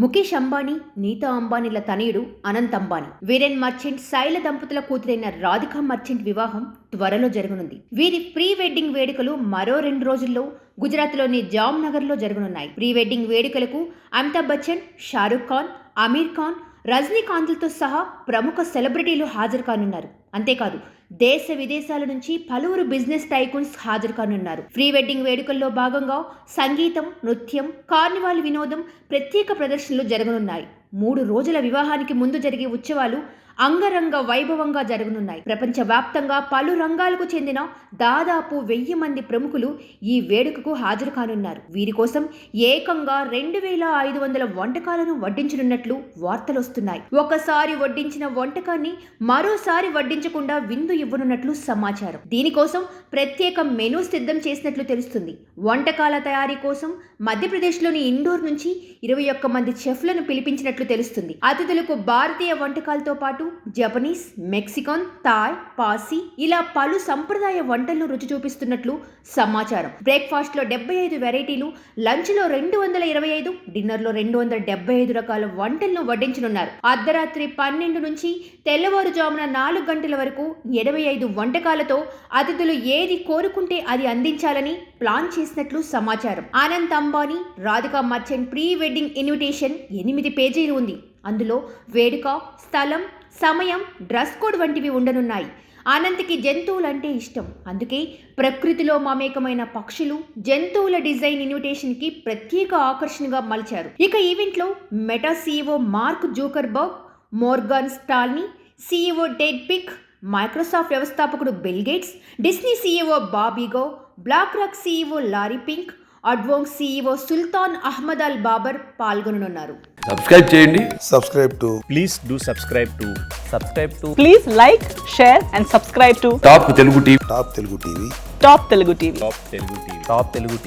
ముఖేష్ అంబానీ, నీతా అంబానీల తనయుడు అనంత్ అంబానీ, వీరెన్ మర్చెంట్, శైల దంపతుల కూతురైన రాధికా మర్చెంట్ వివాహం త్వరలో జరగనుంది. వీరి ప్రీ వెడ్డింగ్ వేడుకలు మరో 2 రోజుల్లో గుజరాత్లోని జామ్నగర్లో జరగనున్నాయి. ప్రీ వెడ్డింగ్ వేడుకలకు అమితాబ్ బచ్చన్, షారుఖ్ ఖాన్, అమీర్ ఖాన్, రజనీకాంత్లతో సహా ప్రముఖ సెలబ్రిటీలు హాజరు కానున్నారు. అంతేకాదు దేశ విదేశాల నుంచి పలువురు బిజినెస్ టైకూన్స్ హాజరు కానున్నారు. ప్రీ వెడ్డింగ్ వేడుకల్లో భాగంగా సంగీతం, నృత్యం, కార్నివాల్ వినోదం, ప్రత్యేక ప్రదర్శనలు జరగనున్నాయి. 3 రోజుల వివాహానికి ముందు జరిగే ఉత్సవాలు అంగరంగ వైభవంగా జరగనున్నాయి. ప్రపంచవ్యాప్తంగా పలు రంగాలకు చెందిన దాదాపు 1000 మంది ప్రముఖులు ఈ వేడుకకు హాజరు కానున్నారు. వీరి కోసం ఏకంగా 2500 వంటకాలను వడ్డించనున్నట్లు వార్తలొస్తున్నాయి. ఒకసారి వడ్డించిన వంటకాన్ని మరోసారి వడ్డించకుండా విందు ఇవ్వనున్నట్లు సమాచారం. దీనికోసం ప్రత్యేక మెనూ సిద్ధం చేసినట్లు తెలుస్తుంది. వంటకాల తయారీ కోసం మధ్యప్రదేశ్లోని ఇండోర్ నుంచి 21 మంది చెఫ్లను పిలిపించినట్లు తెలుస్తుంది. అతిథులకు భారతీయ వంటకాలతో పాటు జపనీస్, మెక్సికన్, థాయ్, పార్సీ ఇలా పలు సంప్రదాయ వంటలను రుచి చూపిస్తున్నట్లు సమాచారం. బ్రేక్ఫాస్ట్ లో 75 వెరైటీలు, లంచ్ లో 225, డిన్నర్ లో 275 రకాల వంటలను వడ్డించనున్నారు. అర్ధరాత్రి 12 నుంచి తెల్లవారుజామున 4 గంటల వరకు 85 వంటకాలతో అతిథులు ఏది కోరుకుంటే అది అందించాలని ప్లాన్ చేసినట్లు సమాచారం. Anant Ambani, Radhika merchant pre wedding invitation 8 పేజీలు ఉంది. అందులో వేడుక, స్థలం, సమయం, డ్రెస్ కోడ్ వంటివి ఉండనున్నాయి. అనంత్కి జంతువులంటే ఇష్టం. అందుకే ప్రకృతిలో మమేకమైన పక్షులు, జంతువుల డిజైన్ ఇన్విటేషన్కి ప్రత్యేక ఆకర్షణగా మలిచారు. ఇక ఈవెంట్లో Meta CEO Mark Zuckerberg, Morgan Stanley, CEO Ted Pick, Microsoft వ్యవస్థాపకుడు బిల్ గేట్స్, డిస్నీ సీఈఓ బాబీగో, BlackRock CEO Larry Fink, అడ్వాంక్ సీఈఓ సుల్తాన్ అహ్మద్ అల్ బాబర్ పాల్గొననున్నారు. సబ్స్క్రైబ్ చేయండి. Please do subscribe to Please like, share and subscribe to top Telugu TV. Top Telugu TV. Top Telugu TV.